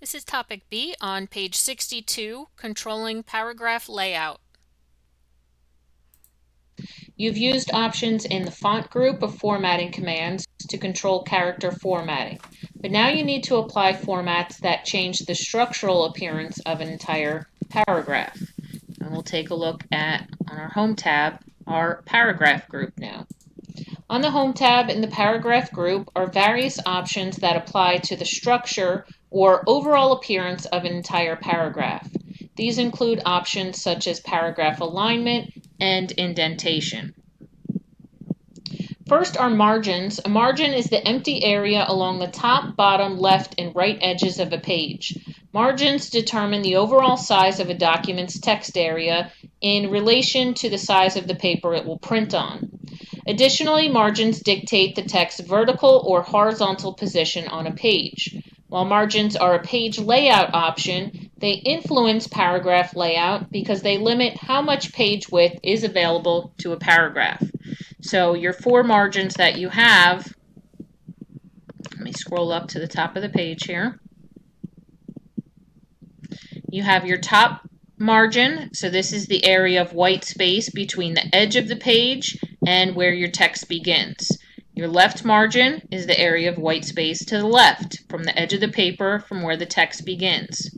This is topic B on page 62, controlling paragraph layout. You've used options in the font group of formatting commands to control character formatting, but now you need to apply formats that change the structural appearance of an entire paragraph. And we'll take a look at, on our Home tab, our paragraph group now. On the Home tab in the paragraph group are various options that apply to the structure or overall appearance of an entire paragraph. These include options such as paragraph alignment and indentation. First are margins. A margin is the empty area along the top, bottom, left, and right edges of a page. Margins determine the overall size of a document's text area in relation to the size of the paper it will print on. Additionally, margins dictate the text's vertical or horizontal position on a page. While margins are a page layout option, they influence paragraph layout because they limit how much page width is available to a paragraph. So your four margins that you have, let me scroll up to the top of the page here. You have your top margin, so this is the area of white space between the edge of the page and where your text begins. Your left margin is the area of white space to the left from the edge of the paper from where the text begins.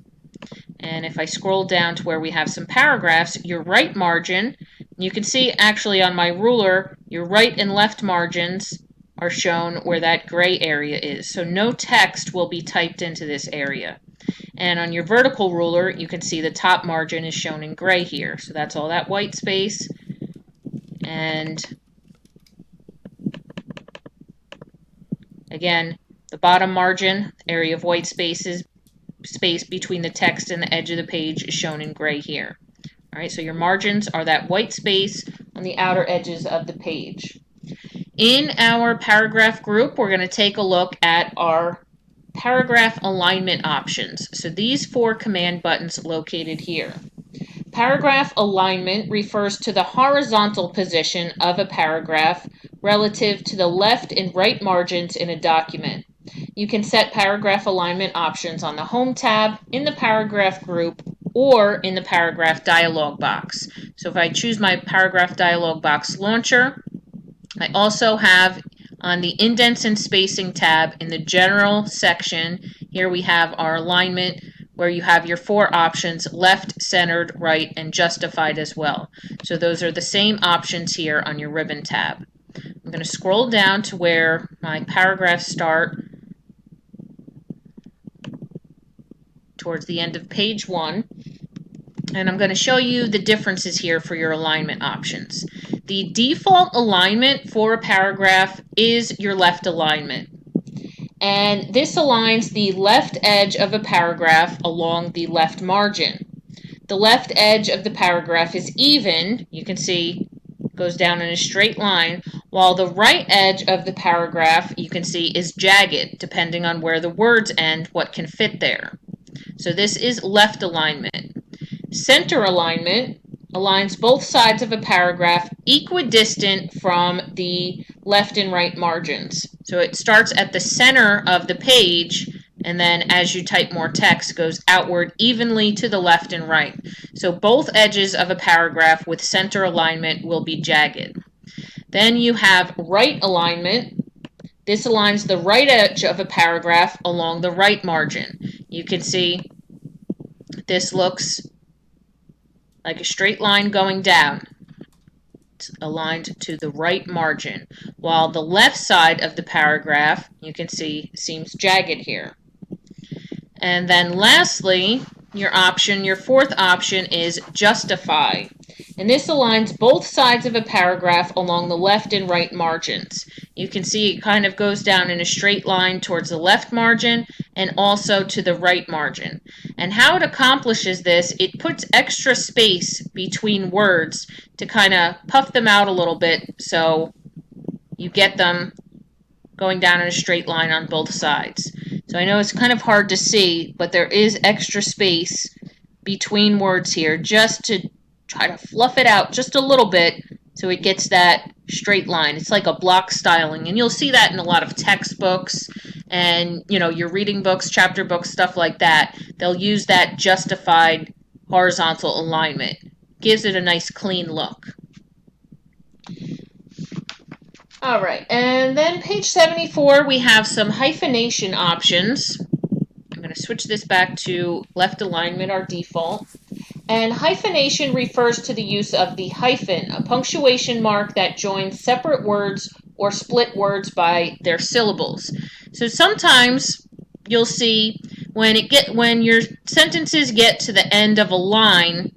And if I scroll down to where we have some paragraphs, your right margin, you can see actually on my ruler, your right and left margins are shown where that gray area is. So no text will be typed into this area. And on your vertical ruler, you can see the top margin is shown in gray here. So that's all that white space. And again, the bottom margin, area of white spaces, space between the text and the edge of the page is shown in gray here. All right, so your margins are that white space on the outer edges of the page. In our paragraph group, we're going to take a look at our paragraph alignment options. So these four command buttons located here. Paragraph alignment refers to the horizontal position of a paragraph relative to the left and right margins in a document. You can set paragraph alignment options on the Home tab, in the paragraph group, or in the paragraph dialog box. So if I choose my paragraph dialog box launcher, I also have on the indents and spacing tab in the general section, here we have our alignment where you have your four options, left, centered, right, and justified as well. So those are the same options here on your ribbon tab. I'm going to scroll down to where my paragraphs start towards the end of page 1. And I'm going to show you the differences here for your alignment options. The default alignment for a paragraph is your left alignment. And this aligns the left edge of a paragraph along the left margin. The left edge of the paragraph is even, you can see, goes down in a straight line, while the right edge of the paragraph, you can see, is jagged, depending on where the words end, what can fit there. So this is left alignment. Center alignment aligns both sides of a paragraph equidistant from the left and right margins. So it starts at the center of the page, and then as you type more text, goes outward evenly to the left and right. So both edges of a paragraph with center alignment will be jagged. Then you have right alignment. This aligns the right edge of a paragraph along the right margin. You can see this looks like a straight line going down. It's aligned to the right margin, while the left side of the paragraph, you can see, seems jagged here. And then lastly, your fourth option is justify. And this aligns both sides of a paragraph along the left and right margins. You can see it kind of goes down in a straight line towards the left margin and also to the right margin. And how it accomplishes this, it puts extra space between words to kind of puff them out a little bit so you get them going down in a straight line on both sides. So I know it's kind of hard to see, but there is extra space between words here just to try to fluff it out just a little bit so it gets that straight line. It's like a block styling, and you'll see that in a lot of textbooks and you're reading books, chapter books, stuff like that, they'll use that justified horizontal alignment. Gives it a nice clean look. All right, and then page 74, we have some hyphenation options. I'm going to switch this back to left alignment, our default. And hyphenation refers to the use of the hyphen, a punctuation mark that joins separate words or split words by their syllables. So sometimes you'll see when your sentences get to the end of a line,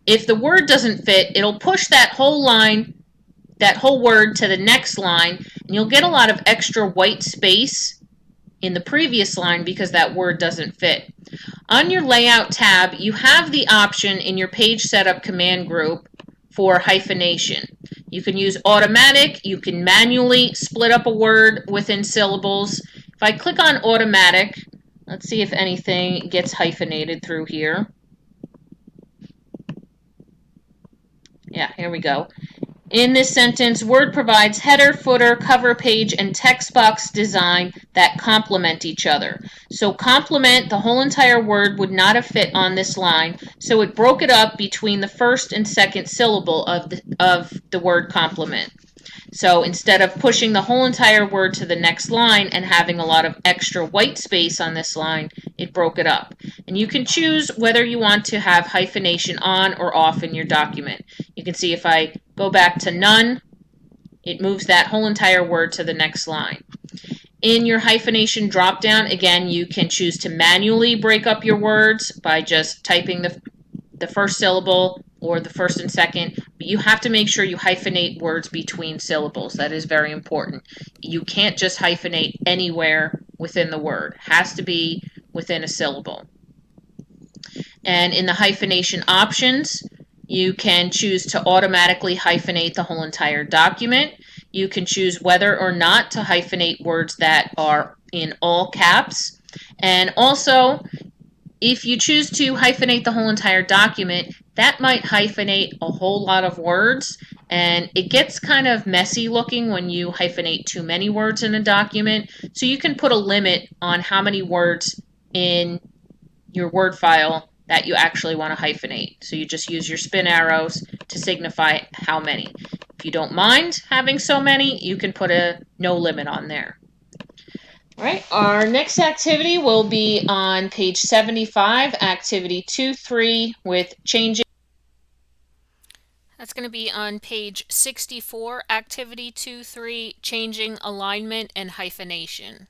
if the word doesn't fit, it'll push that whole line, that whole word to the next line, and you'll get a lot of extra white space in the previous line because that word doesn't fit. On your Layout tab, you have the option in your Page Setup command group for hyphenation. You can use automatic, you can manually split up a word within syllables. If I click on automatic, let's see if anything gets hyphenated through here. Yeah, here we go. In this sentence, Word provides header, footer, cover page, and text box design that complement each other. So complement, the whole entire word would not have fit on this line, so it broke it up between the first and second syllable of the word complement. So instead of pushing the whole entire word to the next line and having a lot of extra white space on this line, it broke it up. And you can choose whether you want to have hyphenation on or off in your document. You can see if I go back to none, it moves that whole entire word to the next line. In your hyphenation dropdown, again, you can choose to manually break up your words by just typing the first syllable or the first and second, but you have to make sure you hyphenate words between syllables. That is very important. You can't just hyphenate anywhere within the word. It has to be within a syllable. And in the hyphenation options, you can choose to automatically hyphenate the whole entire document. You can choose whether or not to hyphenate words that are in all caps. And also, if you choose to hyphenate the whole entire document, that might hyphenate a whole lot of words, and it gets kind of messy looking when you hyphenate too many words in a document. So you can put a limit on how many words in your Word file that you actually want to hyphenate. So you just use your spin arrows to signify how many. If you don't mind having so many, you can put a no limit on there. All right, our next activity will be on page 75, activity 2-3 with changing. That's going to be on page 64, activity 2-3, changing alignment and hyphenation.